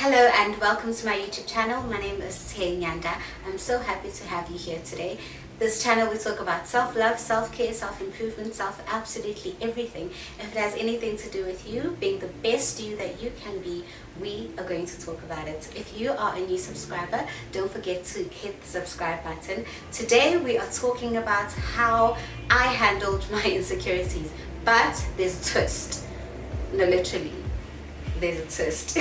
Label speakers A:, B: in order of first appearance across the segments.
A: Hello and welcome to my YouTube channel. My name is Sthe Nyanda. I'm so happy to have you here today. This channel we talk about self-love, self-care, self-improvement, absolutely everything. If it has anything to do with you being the best you that you can be, we are going to talk about it. If you are a new subscriber, don't forget to hit the subscribe button. Today we are talking about how I handled my insecurities, but there's a twist. No, literally. There's a twist.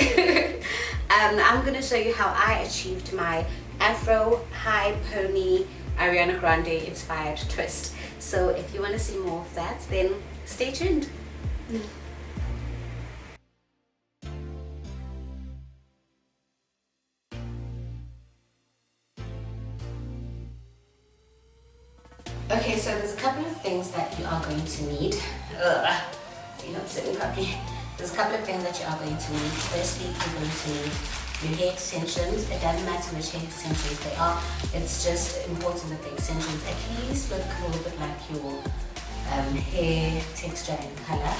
A: I'm going to show you how I achieved my Afro high pony Ariana Grande inspired twist. So if you want to see more of that, then stay tuned. Okay, so there's a couple of things that you are going to need. You're not sitting properly. There's a couple of things that you are going to need. Firstly, you're going to need your hair extensions. It doesn't matter which hair extensions they are. It's just important that the extensions at least look a little bit like your hair texture and color.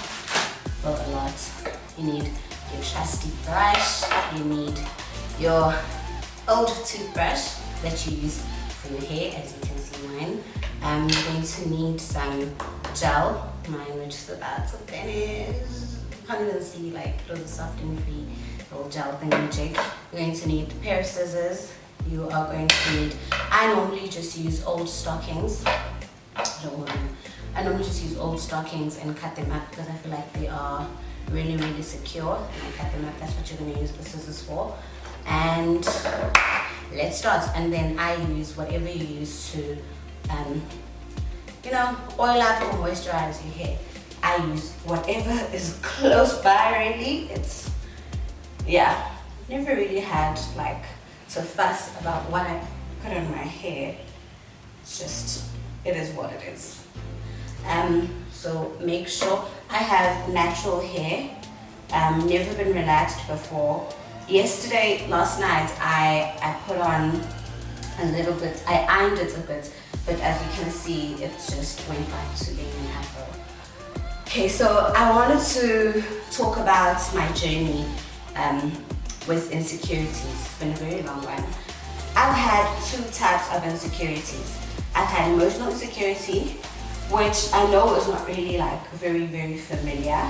A: Well, a lot. You need your trusty brush. You need your old toothbrush that you use for your hair, as you can see mine. You're going to need some gel. Mine which is about to finish. You can't even see, like, it was a soft and free little gel thingamajig. You're going to need a pair of scissors. You are going to need, I normally just use old stockings. I normally just use old stockings and cut them up because I feel like they are really, really secure. And I cut them up, that's what you're going to use the scissors for. And let's start. And then I use whatever you use to, oil up or moisturize your hair. I use whatever is close by, really. It's, never really had like to fuss about what I put on my hair. It's just, it is what it is. So make sure I have natural hair. Never been relaxed before. Last night, I put on a little bit, I ironed it a bit, but as you can see, it just went back to being an Afro. Okay, so I wanted to talk about my journey with insecurities. It's been a very long one. I've had two types of insecurities. I've had emotional insecurity, which I know is not really like very, very familiar.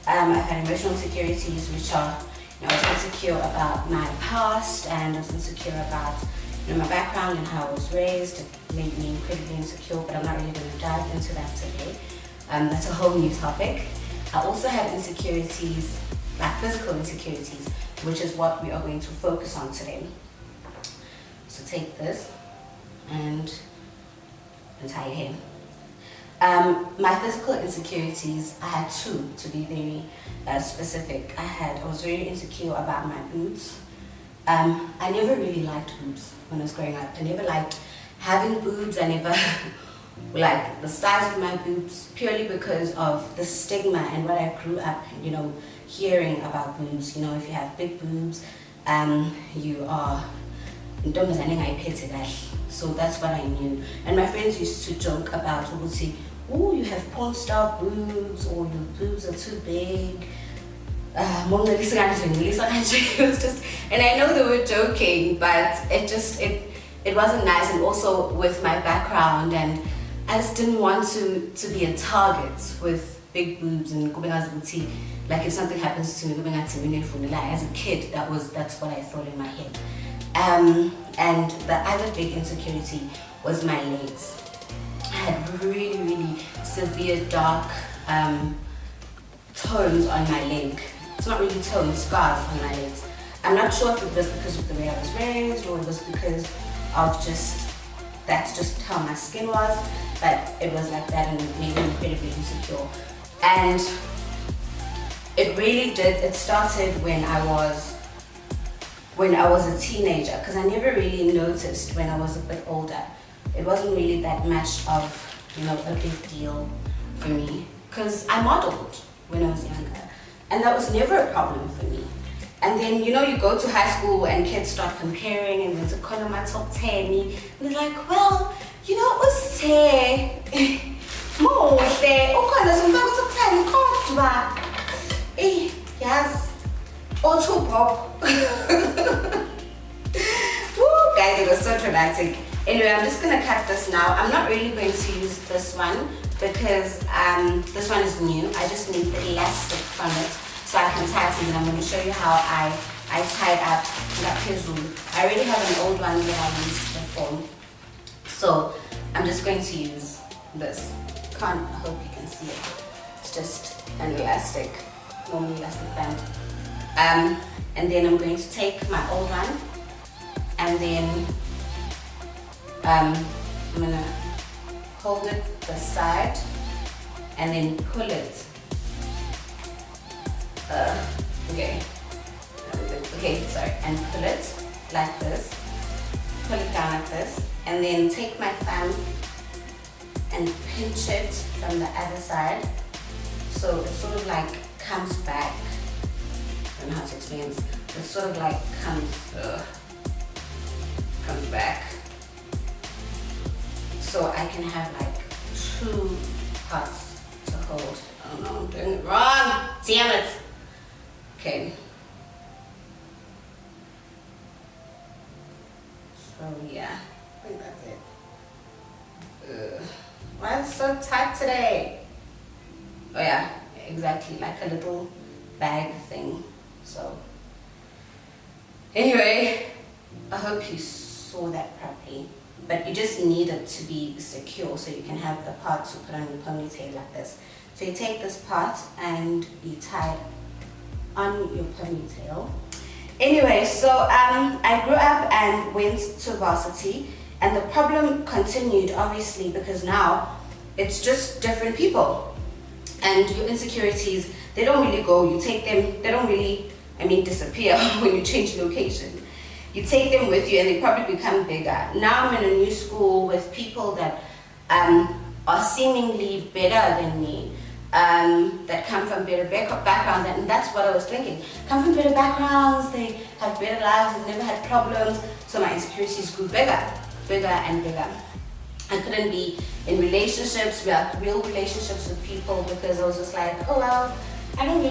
A: I've had emotional insecurities which are, I was insecure about my past, and I was insecure about my background and how I was raised. It made me incredibly insecure, but I'm not really going to dive into that today. That's a whole new topic. I also have insecurities, like physical insecurities, which is what we are going to focus on today. So take this and tie your hair. My physical insecurities, I had two, to be very specific. I was very insecure about my boobs. I never really liked boobs when I was growing up. I never liked having boobs. I never like the size of my boobs, purely because of the stigma and what I grew up, hearing about boobs. If you have big boobs, you are so that's what I knew. And my friends used to joke about, would say, oh, you have porn star boobs, or your boobs are too big. It was just, and I know they were joking, but it wasn't nice. And also with my background, and I just didn't want to be a target with big boobs and like if something happens to me as a kid, that's what I thought in my head. And the other big insecurity was my legs. I had really, really severe dark tones on my leg. It's not really tones, scars on my legs. I'm not sure if it was because of the way I was raised, or it was because of that's just how my skin was, but it was like that, and it made me incredibly insecure. And it really did, it started when I was a teenager, because I never really noticed when I was a bit older. It wasn't really that much of, a big deal for me, because I modeled when I was younger, and that was never a problem for me. And then, you go to high school and kids start comparing, and there's a column my top 10, and they're like, well, it was yes. or too pop. Woo, guys, it was so dramatic. Anyway, I'm just gonna cut this now. I'm not really going to use this one because this one is new. I just need the elastic from it so I can tie it, and I'm gonna show you how I tied up that pizzle. I already have an old one that I used before. So I'm just going to use this. I hope you can see it. It's just an elastic, normal elastic band. And then I'm going to take my old one, and then I'm gonna hold it the side and then pull it. And pull it like this. Pull it down like this, and then take my thumb and pinch it from the other side, so it sort of like comes back. I don't know how to explain this. It sort of like comes back, so I can have like two parts to hold. Oh no, I'm doing it wrong. Damn it. Okay. So yeah, I think that's it. Why is it so tight today? Oh yeah, exactly, like a little bag thing. So anyway, I hope you saw that properly. But you just need it to be secure so you can have the part to put on your ponytail like this. So you take this part and you tie it on your ponytail. Anyway, so I grew up and went to varsity, and the problem continued obviously because now it's just different people, and your insecurities, they don't really go. You take them, they don't really, disappear when you change location. You take them with you and they probably become bigger. Now I'm in a new school with people that are seemingly better than me, that come from better backgrounds, and that's what I was thinking. Come from better backgrounds, they have better lives, they've never had problems, so my insecurities grew bigger and bigger. I couldn't be in relationships, real relationships with people, because I was just like, oh well, I don't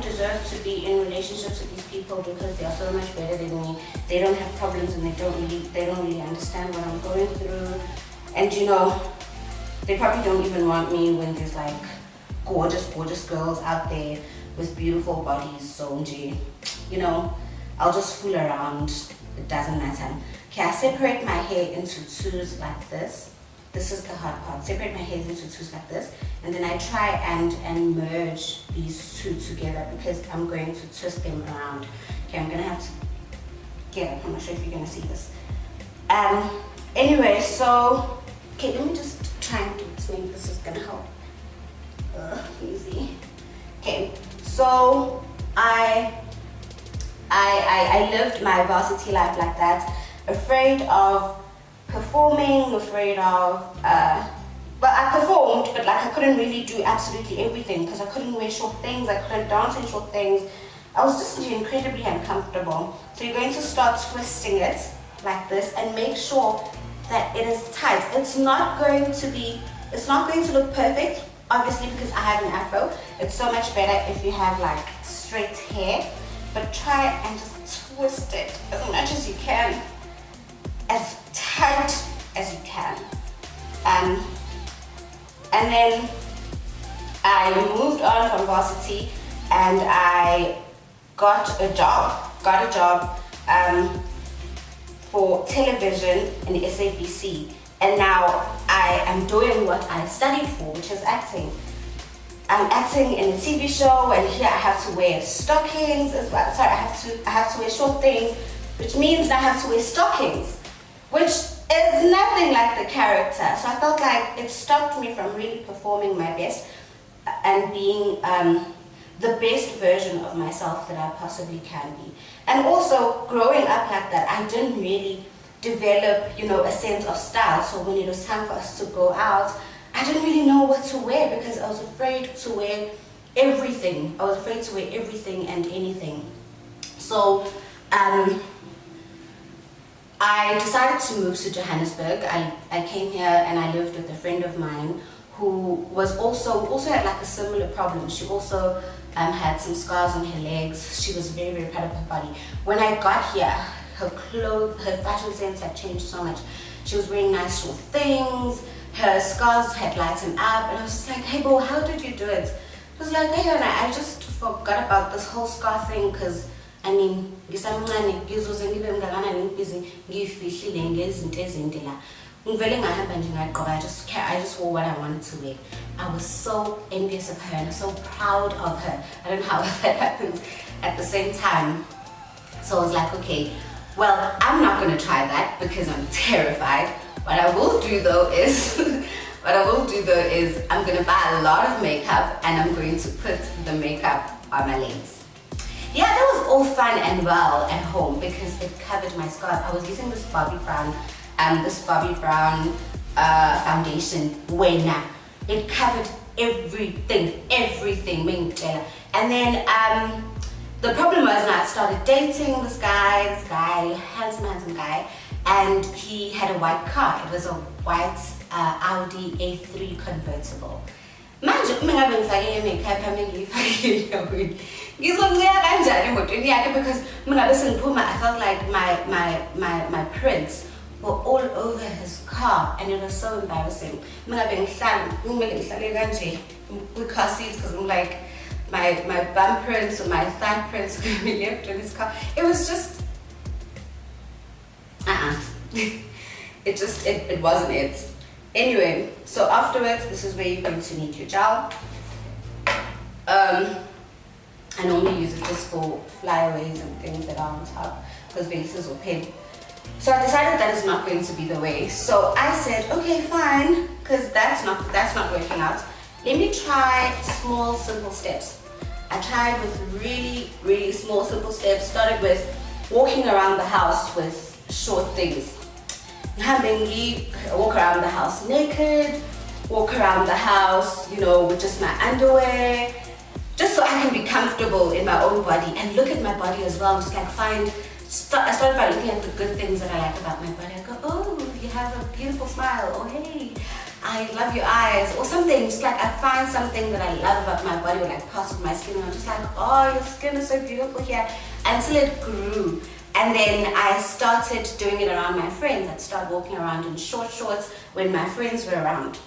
A: deserve to be in relationships with these people because they are so much better than me. They don't have problems and they don't really understand what I'm going through. And they probably don't even want me when there's like gorgeous girls out there with beautiful bodies. So I'll just fool around. It doesn't matter. Okay, I separate my hair into twos like this. This is the hard part. Separate my hairs into twos like this, and then I try and merge these two together because I'm going to twist them around. Okay, I'm gonna have to get up. I'm not sure if you're gonna see this. Anyway, so okay, let me just try and do this. Maybe this is gonna help. Easy. Okay, so I lived my varsity life like that, afraid of performing, afraid of, I performed, but like I couldn't really do absolutely everything because I couldn't wear short things, I couldn't dance in short things. I was just incredibly uncomfortable. So you're going to start twisting it like this and make sure that it is tight. It's not going to look perfect, obviously, because I have an afro. It's so much better if you have like straight hair, but try and just twist it as much as you can, as tight as you can. And then I moved on from varsity and I got a job for television in SABC, and now I am doing what I studied for, which is acting. I'm acting in a TV show, and here I have to wear stockings as well. Sorry, I have to wear short things, which means I have to wear stockings, which is nothing like the character. So I felt like it stopped me from really performing my best and being the best version of myself that I possibly can be. And also, growing up like that, I didn't really develop, a sense of style. So when it was time for us to go out, I didn't really know what to wear because I was afraid to wear everything. I was afraid to wear everything and anything. So I decided to move to Johannesburg. I came here and I lived with a friend of mine who was also had like a similar problem. She also had some scars on her legs. She was very, very proud of her body. When I got here, her fashion sense had changed so much. She was wearing nice short things, her scars had lightened up, and I was just like, hey Bo, how did you do it? It was like, hey, and I just forgot about this whole scar thing, because I mean, I just wore what I wanted to wear. I was so envious of her and so proud of her. I don't know how that happens at the same time. So I was like, okay, well, I'm not going to try that because I'm terrified. What I will do though is I'm going to buy a lot of makeup and I'm going to put the makeup on my legs. Yeah, that was all fun and well at home because it covered my scars. I was using this Bobbi Brown foundation when it covered everything. And then the problem was I started dating this guy, handsome guy, and he had a white car. It was a white Audi A3 convertible. Manje uma ngabe ngifake makeup yami ngiyifakile yawini. Ngizoncika kanjani emotweni yakhe because uma ngabe sengiphuma I felt like my prints were all over his car and it was so embarrassing. Uma ngabe kumele ngihlale kanje with car seats because I'm like my bum prints or my thigh prints are going to be left in his car. It was just it wasn't it. Anyway, so afterwards, this is where you're going to need your gel. I normally use it just for flyaways and things that are on top, because bases or pin. So I decided that is not going to be the way. So I said, okay, fine, because that's not working out. Let me try small, simple steps. I tried with really, really small, simple steps. Started with walking around the house with short things. Walk around the house naked, walk around the house, with just my underwear, just so I can be comfortable in my own body and look at my body as well. Just like I started by looking at the good things that I like about my body. I go, oh, you have a beautiful smile, or hey, I love your eyes, or something. Just like I find something that I love about my body, or like parts of my skin, and I'm just like, oh, your skin is so beautiful here, until it grew. And then I started doing it around my friends. I'd start walking around in short shorts when my friends were around.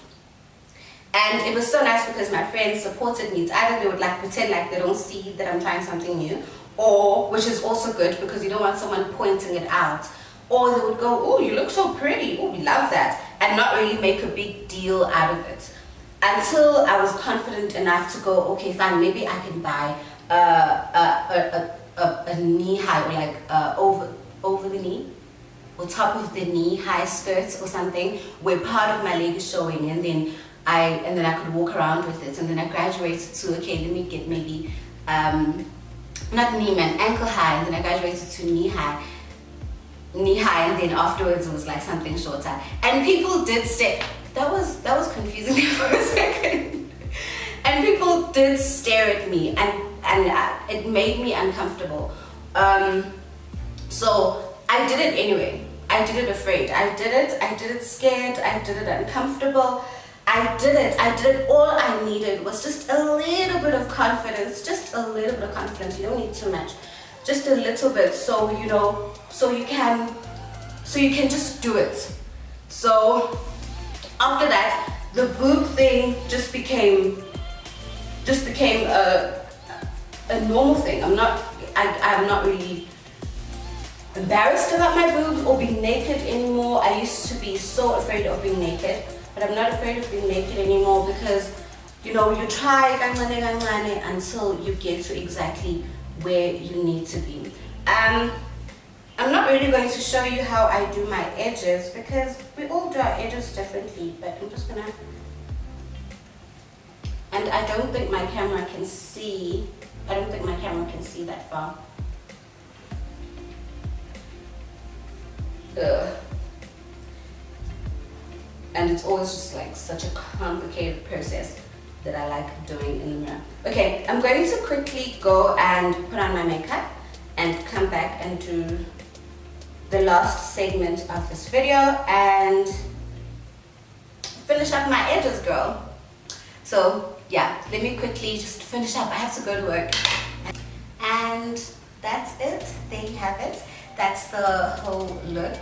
A: And it was so nice because my friends supported me. It's either they would like pretend like they don't see that I'm trying something new, or, which is also good because you don't want someone pointing it out, or they would go, oh, you look so pretty, oh, we love that, and not really make a big deal out of it. Until I was confident enough to go, okay, fine, maybe I can buy a knee high, or like over the knee, or top of the knee high skirts or something, where part of my leg is showing, and then I could walk around with it. And then I graduated to, okay, let me get maybe not knee man, ankle high, and then I graduated to knee high, and then afterwards it was like something shorter. And people did stare. That was confusing me for a second. And people did stare at me, and it made me uncomfortable. So I did it anyway. I did it afraid. I did it scared. I did it uncomfortable. I did it. All I needed was just a little bit of confidence. Just a little bit of confidence. You don't need too much. Just a little bit, so you can just do it. So after that, the boob thing just became a normal thing. I'm not really embarrassed about my boobs or being naked anymore. I used to be so afraid of being naked, but I'm not afraid of being naked anymore because you try until you get to exactly where you need to be. I'm not really going to show you how I do my edges because we all do our edges differently, but I'm just gonna, and I don't think my camera can see that far. Ugh. And it's always just like such a complicated process that I like doing in the mirror. Okay, I'm going to quickly go and put on my makeup and come back and do the last segment of this video and finish up my edges, girl. So yeah, let me quickly just finish up. I have to go to work. And that's it. There you have it. That's the whole look.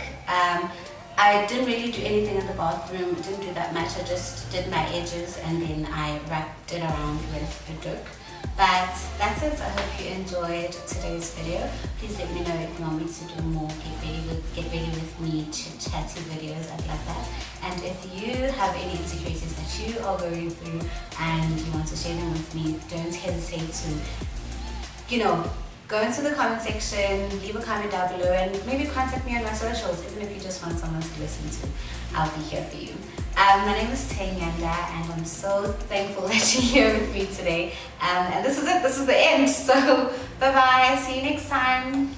A: I didn't really do anything in the bathroom. Didn't do that much. I just did my edges and then I wrapped it around with a dook. But that's it. I hope you enjoyed today's video. Please let me know if you want me to do more get ready with me chit-chatty videos. I'd love that. And if you have any insecurities that you are going through and you want to share them with me, don't hesitate to, go into the comment section, leave a comment down below, and maybe contact me on my socials, even if you just want someone to listen to. I'll be here for you. My name is Sthe Nyanda, and I'm so thankful that you're here with me today. And this is it. This is the end. So, bye-bye. See you next time.